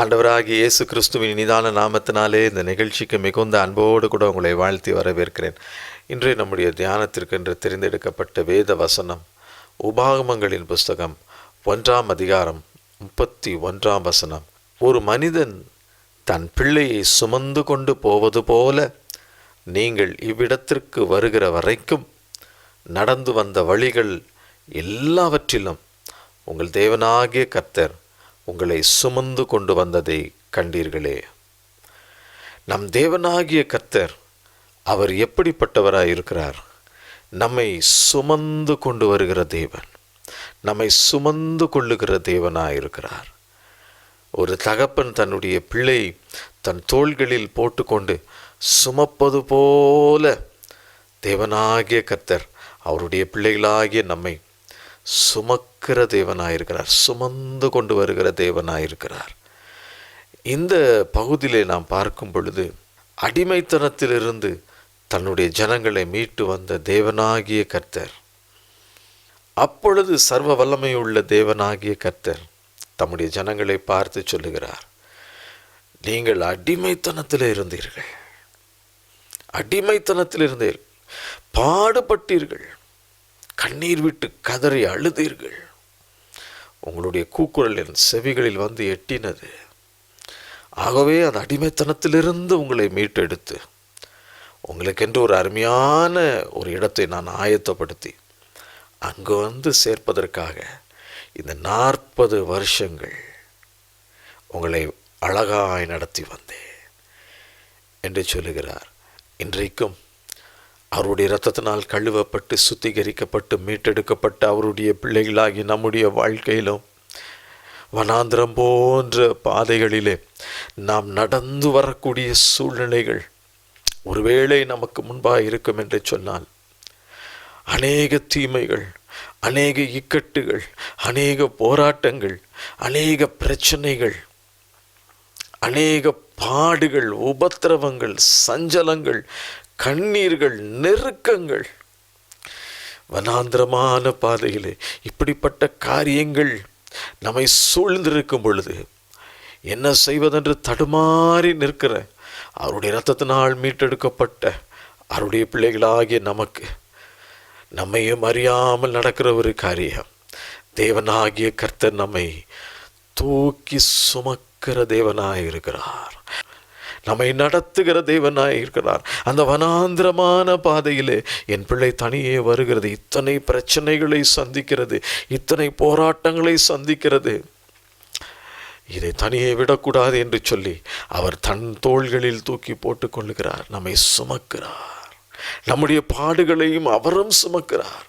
ஆண்டவராகிய இயேசு கிறிஸ்துவின் இனிதான நாமத்தினாலே இந்த நிகழ்ச்சிக்கு மிகுந்த அன்போடு கூட உங்களை வாழ்த்தி வரவேற்கிறேன். இன்றைய நம்முடைய தியானத்திற்கென்று தெரிந்தெடுக்கப்பட்ட வேத வசனம் உபாகமங்களின் புஸ்தகம் 1ஆம் அதிகாரம் 31ஆம் வசனம். ஒரு மனிதன் தன் பிள்ளையை சுமந்து கொண்டு போவது போல நீங்கள் இவ்விடத்திற்கு வருகிற வரைக்கும் நடந்து வந்த வழிகள் எல்லாவற்றிலும் உங்கள் தேவனாகிய கர்த்தர் உங்களை சுமந்து கொண்டு வந்ததை கண்டீர்களே. நம் தேவனாகிய கர்த்தர் அவர் எப்படிப்பட்டவராய் இருக்கிறார்? நம்மை சுமந்து கொண்டு வருகிற தேவன், நம்மை சுமந்து கொள்ளுகிற தேவனாய் இருக்கிறார். ஒரு தகப்பன் தன்னுடைய பிள்ளை தன் தோள்களில் போட்டுக்கொண்டு சுமப்பது போல தேவனாகிய கர்த்தர் அவருடைய பிள்ளைகளாகிய நம்மை சுமக்கிற தேவனாயிருக்கிறார், சுமந்து கொண்டு வருகிற தேவனாயிருக்கிறார். இந்த பகுதியிலே நாம் பார்க்கும் பொழுது அடிமைத்தனத்திலிருந்து தன்னுடைய ஜனங்களை மீட்டு வந்த தேவனாகிய கர்த்தர், அப்பொழுது சர்வ வல்லமையுள்ள தேவனாகிய கர்த்தர் தம்முடைய ஜனங்களை பார்த்து சொல்லுகிறார், நீங்கள் அடிமைத்தனத்தில் இருந்தீர்கள், அடிமைத்தனத்தில் இருந்தீர்கள், பாடுபட்டீர்கள், கண்ணீர் விட்டு கதறி அழுதீர்கள், உங்களுடைய கூக்குரல் என் செவிகளில் வந்து எட்டினது. ஆகவே அந்த அடிமைத்தனத்திலிருந்து உங்களை மீட்டெடுத்து உங்களுக்கென்று ஒரு அருமையான ஒரு இடத்தை நான் ஆயத்தப்படுத்தி அங்கு வந்து சேர்ப்பதற்காக இந்த 40 வருஷங்கள் உங்களை அழகாய் நடத்தி வந்தேன் என்று சொல்லுகிறார். இன்றைக்கும் அவருடைய இரத்தத்தினால் கழுவப்பட்டு சுத்திகரிக்கப்பட்டு மீட்டெடுக்கப்பட்ட அவருடைய பிள்ளைகளாகி நம்முடைய வாழ்க்கையிலும் வனாந்திரம் போன்ற பாதைகளிலே நாம் நடந்து வரக்கூடிய சூழ்நிலைகள் ஒருவேளை நமக்கு முன்பாக இருக்கும் என்று சொன்னால், அநேக தீமைகள், அநேக இக்கட்டுகள், அநேக போராட்டங்கள், அநேக பிரச்சனைகள், அநேக பாடுகள், உபத்திரவங்கள், சஞ்சலங்கள், கண்ணீர்கள், நெருக்கங்கள், வனாந்திரமான பாதையிலே இப்படிப்பட்ட காரியங்கள் நம்மை சூழ்ந்திருக்கும் பொழுது என்ன செய்வதென்று தடுமாறி நிற்கிற அவருடைய இரத்தத்தினால் மீட்டெடுக்கப்பட்ட அவருடைய பிள்ளைகளாகிய நமக்கு நம்மையும் அறியாமல் நடக்கிற ஒரு காரியம், தேவனாகிய கர்த்தர் நம்மை தூக்கி சுமக்கிற தேவனாய் இருக்கிறார், நம்மை நடத்துகிற தேவனாய் இருக்கிறார். அந்த வனாந்திரமான பாதையிலே என் பிள்ளை தனியே வருகிறது, இத்தனை பிரச்சனைகளை சந்திக்கிறது, இத்தனை போராட்டங்களை சந்திக்கிறது, இதை தனியே விடக்கூடாது என்று சொல்லி அவர் தன் தோள்களில் தூக்கி போட்டுக் கொள்ளுகிறார், நம்மை சுமக்கிறார், நம்முடைய பாடுகளையும் அவரும் சுமக்கிறார்.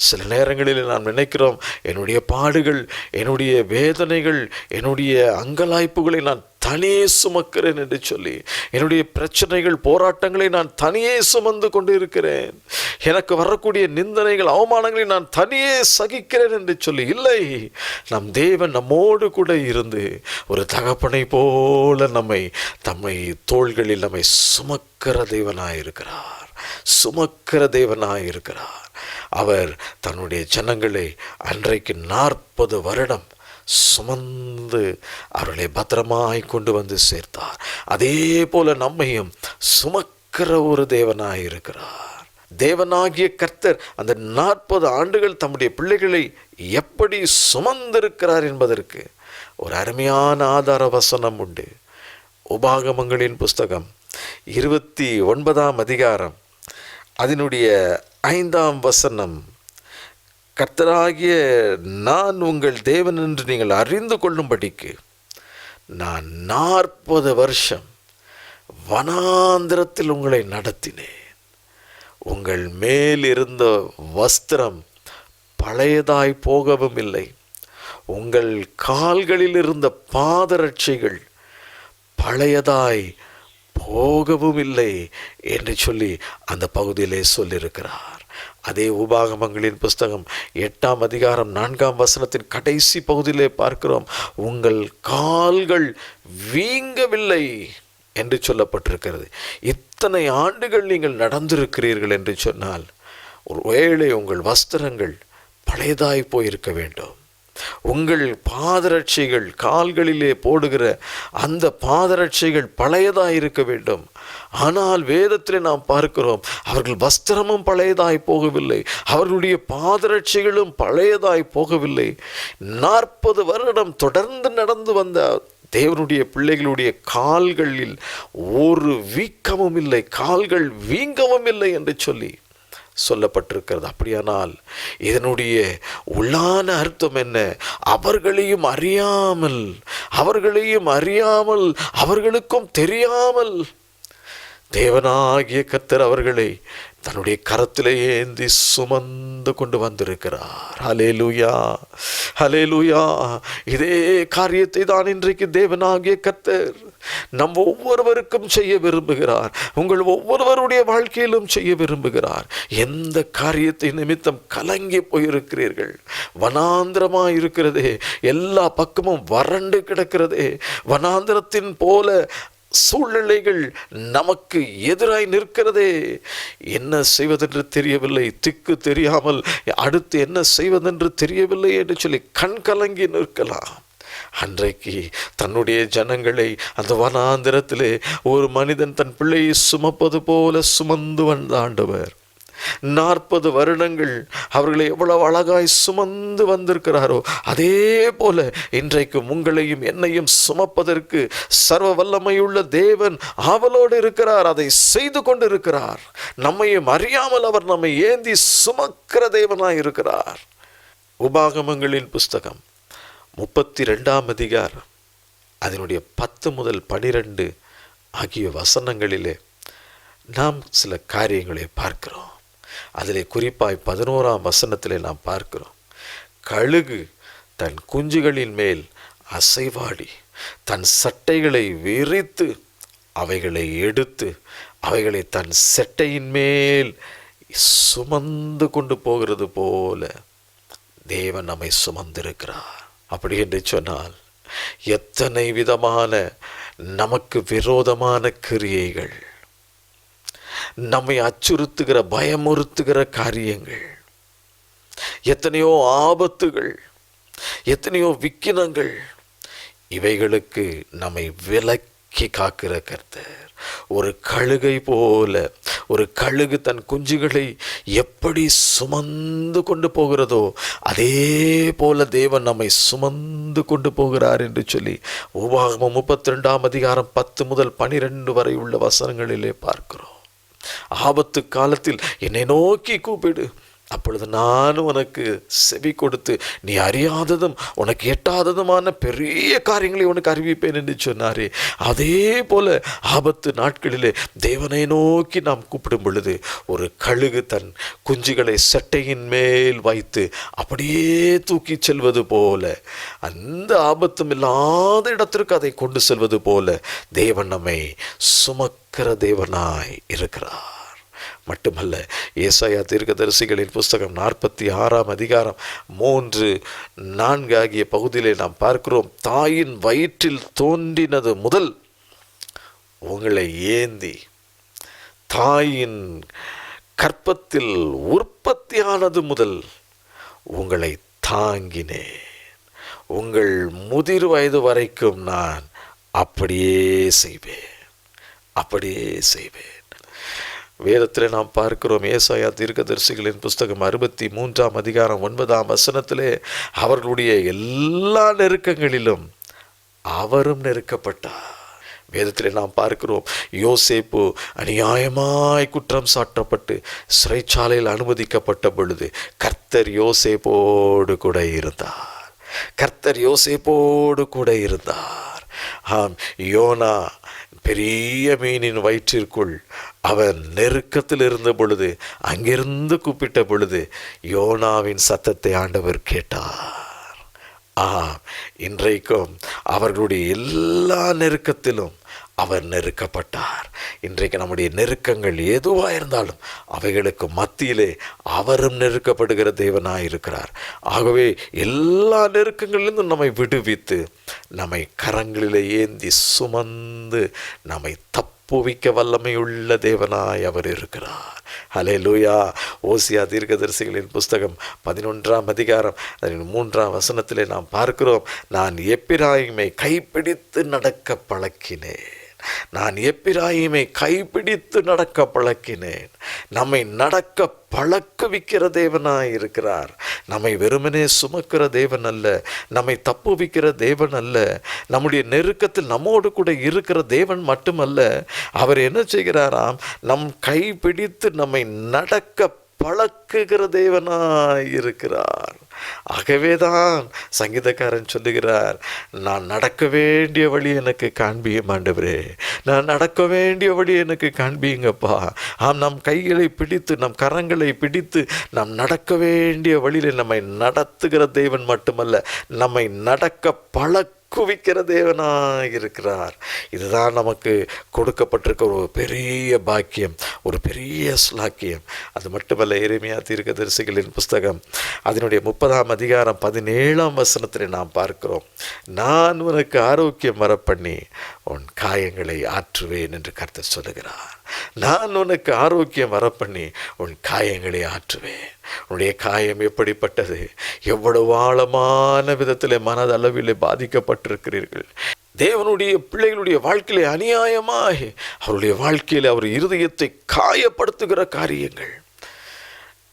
சில நேரங்களில் நாம் நினைக்கிறோம், என்னுடைய பாடுகள், என்னுடைய வேதனைகள், என்னுடைய அங்கலாய்ப்புகளை நான் தனியே சுமக்கிறேன் என்று சொல்லி, என்னுடைய பிரச்சனைகள், போராட்டங்களை நான் தனியே சுமந்து கொண்டு இருக்கிறேன், எனக்கு வரக்கூடிய நிந்தனைகள், அவமானங்களை நான் தனியே சகிக்கிறேன் என்று சொல்லி. இல்லை, நம் தேவன் நம்மோடு கூட இருந்து ஒரு தகப்பனை போல தம்மை தோள்களில் நம்மை சுமக்கிற தேவனாயிருக்கிறார், சுமக்கிற தேவனாயிருக்கிறார். அவர் தன்னுடைய ஜனங்களை அன்றைக்கு 40 வருடம் சுமந்து அவர்களை பத்திரமாய் கொண்டு வந்து சேர்த்தார். அதே போல நம்மையும் சுமக்கிற ஒரு தேவனாயிருக்கிறார். தேவனாகிய கர்த்தர் அந்த 40 ஆண்டுகள் தம்முடைய பிள்ளைகளை எப்படி சுமந்திருக்கிறார் என்பதற்கு ஒரு அருமையான ஆதார வசனம் உண்டு. உபாகமங்களின் புஸ்தகம் 29ஆம் அதிகாரம் அதனுடைய 5ஆம் வசனம். கர்த்தராகிய நான் உங்கள் தேவன் என்று நீங்கள் அறிந்து கொள்ளும்படிக்கு நான் 40 வருஷம் வனாந்திரத்தில் உங்களை நடத்தினேன். உங்கள் மேல் இருந்த வஸ்திரம் பழையதாய் போகவும் இல்லை, உங்கள் கால்களில் இருந்த பாதரட்சைகள் பழையதாய் போகவும் இல்லை என்று சொல்லி அந்த பகுதியிலே சொல்லியிருக்கிறார். அதே உபாகமங்களின் புஸ்தகம் 8ஆம் அதிகாரம் 4ஆம் வசனத்தின் கடைசி பகுதியிலே பார்க்கிறோம், உங்கள் கால்கள் வீங்கவில்லை என்று சொல்லப்பட்டிருக்கிறது. இத்தனை ஆண்டுகள் நீங்கள் நடந்திருக்கிறீர்கள் என்று சொன்னால் ஒருவேளை உங்கள் வஸ்திரங்கள் பழையதாய் போயிருக்க வேண்டும். உங்கள் பாதரட்சைகள், கால்களிலே போடுகிற அந்த பாதரட்சைகள் பழையதாய் இருக்க வேண்டும். ஆனால் வேதத்திலே நாம் பார்க்கிறோம், அவர்கள் வஸ்திரமும் பழையதாய் போகவில்லை, அவர்களுடைய பாதரட்சைகளும் பழையதாய் போகவில்லை. 40 வருடம் தொடர்ந்து நடந்து வந்த தேவனுடைய பிள்ளைகளுடைய கால்களில் ஒரு வீக்கமும் இல்லை, கால்கள் வீங்கவும் இல்லை என்று சொல்லப்பட்டிருக்கிறது. அப்படியானால் இதனுடைய உள்ளான அர்த்தம் என்ன? அவர்களையும் அறியாமல் அவர்களுக்கும் தெரியாமல் தேவனாகிய கர்த்தர் அவர்களை தன்னுடைய கரத்திலே ஏந்தி சுமந்து கொண்டு வந்திருக்கிறார். ஹல்லேலூயா, ஹல்லேலூயா. இதே காரியத்தை தான் இன்றைக்கு தேவனாகிய கர்த்தர் நம் ஒவ்வொருவருக்கும் செய்ய விரும்புகிறார். உங்கள் ஒவ்வொருவருடைய வாழ்க்கையிலும் செய்ய விரும்புகிறார். எந்த காரியத்தை நிமித்தம் கலங்கி போயிருக்கிறீர்கள்? வனாந்திரமாக இருக்கிறதே, எல்லா பக்கமும் வறண்டு கிடக்கிறதே, வனாந்திரத்தின் போல சூழ்நிலைகள் நமக்கு எதிராய் நிற்கிறதே, என்ன செய்வதென்று தெரியவில்லை, திக்கு தெரியாமல் அடுத்து என்ன செய்வதென்று தெரியவில்லை என்று சொல்லி கண் கலங்கி நிற்கலாம். அன்றைக்கு தன்னுடைய ஜனங்களை அந்த வனாந்திரத்திலே ஒரு மனிதன் தன் பிள்ளையை சுமப்பது போல சுமந்து வந்த ஆண்டவர் 40 வருடங்கள் அவர்களை எவ்வளவு அழகாய் சுமந்து வந்திருக்கிறாரோ, அதே போல இன்றைக்கும் உங்களையும் என்னையும் சுமப்பதற்கு சர்வ வல்லமையுள்ள தேவன் ஆவலோடு இருக்கிறார். அதை செய்து கொண்டு இருக்கிறார். நம்மையும் அறியாமல் அவர் நம்மை ஏந்தி சுமக்கிற தேவனாய் இருக்கிறார். உபாகமங்களின் புஸ்தகம் 32ஆம் அதிகாரம் அதனுடைய 10 முதல் 12 ஆகிய வசனங்களிலே நாம் சில காரியங்களை பார்க்கிறோம். அதிலே குறிப்பாய் 11ஆம் வசனத்திலே நாம் பார்க்கிறோம், கழுகு தன் குஞ்சுகளின் மேல் அசைவாடி தன் சட்டைகளை விரித்து அவைகளை எடுத்து அவைகளை தன் செட்டையின் மேல் சுமந்து கொண்டு போகிறது போல தேவன் நம்மை சுமந்திருக்கிறார். அப்படி என்று சொன்னால் எத்தனை விதமான நமக்கு விரோதமான கிரியைகள், நம்மை அச்சுறுத்துகிற பயமுறுத்துகிற காரியங்கள், எத்தனையோ ஆபத்துகள், எத்தனையோ விக்கினங்கள், இவைகளுக்கு நம்மை விலக்கி காக்கிற கர்த்தர் ஒரு கழுகை போல, ஒரு கழுகு தன் குஞ்சுகளை எப்படி சுமந்து கொண்டு போகிறதோ அதே போல தேவன் நம்மை சுமந்து கொண்டு போகிறார் என்று சொல்லி உபாகமம் 32ஆம் அதிகாரம் 10 முதல் 12 வரை உள்ள வசனங்களிலே பார்க்கிறோம். ஆபத்து காலத்தில் என்னை நோக்கி கூப்பிடு, அப்பொழுது நான் உனக்கு செவி கொடுத்து நீ அறியாததும் உனக்கு எட்டாததுமான பெரிய காரியங்களை உனக்கு அறிவிப்பேன் என்று சொன்னாரே, அதே போல ஆபத்து நாட்களிலே தேவனை நோக்கி நாம் கூப்பிடும் பொழுது ஒரு கழுகு தன் குஞ்சுகளை சட்டையின் மேல் வைத்து அப்படியே தூக்கி செல்வது போல, அந்த ஆபத்தும் இல்லாத இடத்திற்கு அதை கொண்டு செல்வது போல தேவன் நம்மை சுமக்கிற தேவனாய் இருக்கிறார். மட்டுமல்ல, ஏசாயா தீர்க்கதரிசிகளின் புஸ்தகம் 46ஆம் அதிகாரம் 3-4 ஆகிய பகுதியிலே நாம் பார்க்கிறோம், தாயின் வயிற்றில் தோன்றினது முதல் உங்களை ஏந்தி தாயின் கற்பத்தில் உற்பத்தியானது முதல் உங்களை தாங்கினேன், உங்கள் முதிர் வயது வரைக்கும் நான் அப்படியே செய்வேன். வேதத்தில் நாம் பார்க்கிறோம், ஏசாயா தீர்க்கதரிசிகளின் புஸ்தகம் 63ஆம் அதிகாரம் 9ஆம் வசனத்திலே அவர்களுடைய எல்லா நெருக்கங்களிலும் அவரும் நெருக்கப்பட்டார். வேதத்திலே நாம் பார்க்கிறோம், யோசேப்பு அநியாயமாய் குற்றம் சாட்டப்பட்டு சிறைச்சாலையில் அனுமதிக்கப்பட்ட பொழுது கர்த்தர் யோசேப்போடு கூட இருந்தார். ஆம், யோனா பெரிய மீனின் வயிற்றிற்குள் அவன் நெருக்கத்தில் இருந்த பொழுது, அங்கிருந்து கூப்பிட்ட பொழுது யோனாவின் சத்தத்தை ஆண்டவர் கேட்டார். இன்றைக்கும் அவர்களுடைய எல்லா நெருக்கத்திலும் அவர் நெருக்கப்பட்டார். இன்றைக்கு நம்முடைய நெருக்கங்கள் எதுவாக இருந்தாலும் அவைகளுக்கு மத்தியிலே அவரும் நெருக்கப்படுகிற தேவனாய் இருக்கிறார். ஆகவே எல்லா நெருக்கங்களிலிருந்தும் நம்மை விடுவித்து நம்மை கரங்களிலே ஏந்தி சுமந்து நம்மை தப்புவிக்க வல்லமையுள்ள தேவனாய் அவர் இருக்கிறார். ஹல்லேலூயா. ஓசியா தீர்க்கதரிசிகளின் புஸ்தகம் 11ஆம் அதிகாரம் 3ஆம் வசனத்திலே நாம் பார்க்கிறோம், நான் எப்பிராயிமை கைப்பிடித்து நடக்க பழக்கினேன். நான் எப்பிராயிமை கைப்பிடித்து நடக்க பழக்கினேன். நம்மை நடக்க பழக்குவிக்கிற தேவனாய் இருக்கிறார். நம்மை வெறுமனே சுமக்கிற தேவன் அல்ல, நம்மை தப்புவிக்கிற தேவன் அல்ல, நம்முடைய நெருக்கத்தில் நம்மோடு கூட இருக்கிற தேவன் மட்டுமல்ல, அவர் என்ன செய்கிறாராம், நம் கைப்பிடித்து நம்மை நடக்க பழக்குகிற தேவனாய் இருக்கிறார். ஆகவேதான் சங்கீதக்காரன் சொல்லுகிறார், நான் நடக்க வேண்டிய வழி எனக்கு காண்பியும் ஆண்டவரே, நான் நடக்க வேண்டிய வழி எனக்கு காண்பியுங்கப்பா. நம் கைகளை பிடித்து நம் கரங்களை பிடித்து நாம் நடக்க வேண்டிய வழியில் நம்மை நடத்துகிற தேவன் மட்டுமல்ல, நம்மை நடக்க குவிக்கிற தேவனாக இருக்கிறார். இதுதான் நமக்கு கொடுக்கப்பட்டிருக்க ஒரு பெரிய பாக்கியம், ஒரு பெரிய ஸ்லாக்கியம். அது மட்டுமல்ல, எரேமியா தீர்க்கதரிசிகளின் புஸ்தகம் அதனுடைய 30ஆம் அதிகாரம் 17ஆம் வசனத்தில் நாம் பார்க்கிறோம், நான் உனக்கு ஆரோக்கியம் வரப்பண்ணி உன் காயங்களை ஆற்றுவேன் என்று கர்த்தர் சொல்லுகிறார். நான் உனக்கு ஆரோக்கியம் வரப்பண்ணி உன் காயங்களை ஆற்றுவேன். உன்னுடைய காயம் எப்படிப்பட்டது? எவ்வளவு ஆழமான விதத்தில் மனதளவிலே பாதிக்கப்பட்டிருக்கிறீர்கள். தேவனுடைய பிள்ளைகளுடைய வாழ்க்கையிலே அநியாயமாய் அவருடைய வாழ்க்கையில் அவர் இருதயத்தை காயப்படுத்துகிற காரியங்கள்,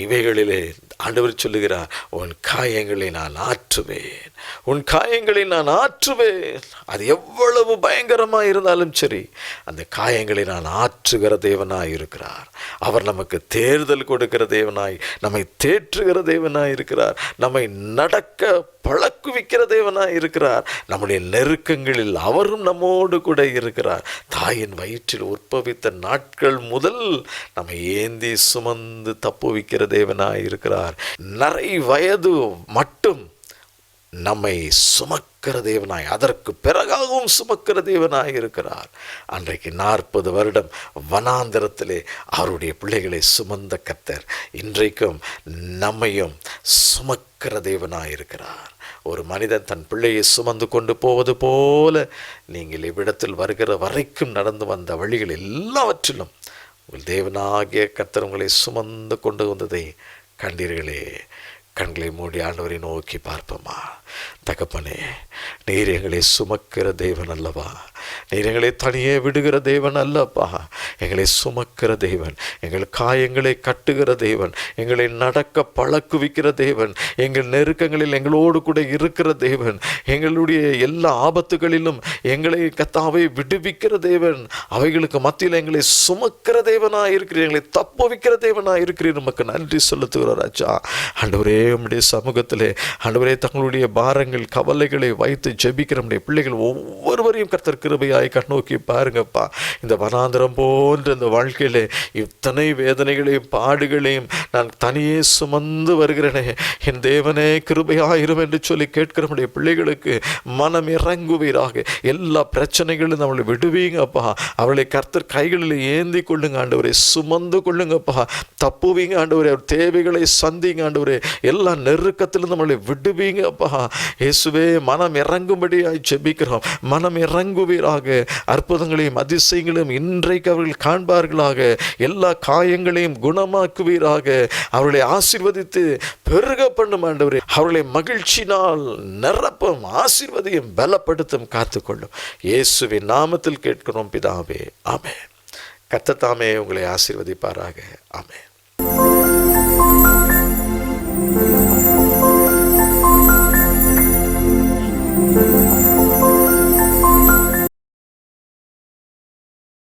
இவைகளிலே ஆண்டவர் சொல்லுகிறார், உன் காயங்களை நான் ஆற்றுவேன், உன் காயங்களை நான் ஆற்றுவேன். அது எவ்வளவு பயங்கரமாக இருந்தாலும் சரி, அந்த காயங்களை நான் ஆற்றுகிற தேவனாய் இருக்கிறார். அவர் நமக்கு தேர்தல் கொடுக்கிற தேவனாய், நம்மை தேற்றுகிற தேவனாய் இருக்கிறார், நம்மை நடக்க பழக்குவிக்கிற தேவனாய் இருக்கிறார். நம்முடைய நெருக்கங்களில் அவரும் நம்மோடு கூட இருக்கிறார். தாயின் வயிற்றில் உற்பவித்த நாட்கள் முதல் நம்மை ஏந்தி சுமந்து தப்புவிக்கிற தேவனாய் இருக்கிறார். நரை வயது மட்டும் நம்மை சுமக்கிற தேவனாய், அதற்கு பிறகாகவும் சுமக்கிற தேவனாய் இருக்கிறார். அன்றைக்கு 40 வருடம் வனாந்தரத்திலே அவருடைய பிள்ளைகளை சுமந்த கர்த்தர் இன்றைக்கும் நம்மையும் சுமக்கிற தேவனாய் இருக்கிறார். ஒரு மனிதன் தன் பிள்ளையை சுமந்து கொண்டு போவது போல நீங்கள் இவ்விடத்தில் வருகிற வரைக்கும் நடந்து வந்த வழிகள் எல்லாவற்றிலும் உங்கள் தேவனாகிய கர்த்தர் உங்களை சுமந்து கொண்டு வந்ததை கண்டீர்களே. கண்களை மூடி ஆண்டவரை நோக்கி பார்ப்போமா? தகப்பனே, நீர் எங்களை சுமக்கிற தேவன் அல்லவா? நீர் எங்களை தனியே விடுகிற தேவன் அல்லப்பா. எங்களை சுமக்கிற தேவன், எங்கள் காயங்களை கட்டுகிற தேவன், எங்களை நடக்க பழக்குவிக்கிற தேவன், எங்கள் நெருக்கங்களில் எங்களோடு கூட இருக்கிற தேவன், எங்களுடைய எல்லா ஆபத்துகளிலும் எங்களை கத்தாவை விடுவிக்கிற தேவன், அவைகளுக்கு மத்தியில் எங்களை சுமக்கிற தேவனாக இருக்கிறீர், எங்களை தப்புவிக்கிற தேவனாக இருக்கிறீர். நமக்கு நன்றி செலுத்துகிறோம் ராஜா. ஆண்டவரே, உம்முடைய சமூகத்திலே ஆண்டவரே தங்களுடைய பாரங்கள் கவலைகளை வைத்து ஜெபிக்கிற நம்முடைய பிள்ளைகள் ஒவ்வொருவரையும் கர்த்தர் கிருபையாய் கண்ணோக்கி பாருங்கப்பா. இந்த வனாந்திரம் போன்ற இந்த வாழ்க்கையிலே இத்தனை வேதனைகளையும் பாடுகளையும் நான் தனியே சுமந்து வருகிறேனே, என் தேவனே கிருபையாயிரும் என்று சொல்லி கேட்கிற நம்முடைய பிள்ளைகளுக்கு மனம் இறங்குவீராக. எல்லா பிரச்சனைகளும் நம்மளை விடுவீங்கப்பா. அவளை கர்த்தர் கைகளில் ஏந்தி கொள்ளுங்க ஆண்டவரே, சுமந்து கொள்ளுங்கப்பா, தப்புவீங்க ஆண்டவரே, அவர் தேவைகளை சந்திங்க ஆண்டவரே, எல்லா நெருக்கத்திலும் நம்மளை விடுவீங்கப்பா. இயேசுவே, மனம் இறங்கும்படியாய் ஜெபிக்கிறோம். மனம் இறங்குவீராக. அற்புதங்களையும் அதிசயங்களையும் இன்றைக்கு அவர்கள் காண்பார்களாக. எல்லா காயங்களையும் குணமாக்குவீராக. அவர்களை ஆசீர்வதித்து பெருக பண்ணும் ஆண்டவரே. அவர்களை மகிழ்ச்சினால் நிரப்பும், ஆசீர்வதியும், பலப்படுத்தும், காத்துக்கொள்ளும். இயேசுவின் நாமத்தில் கேட்கிறோம் பிதாவே, ஆமென். கர்த்தர் தாமே உங்களை ஆசீர்வதிப்பாராக. ஆமென்.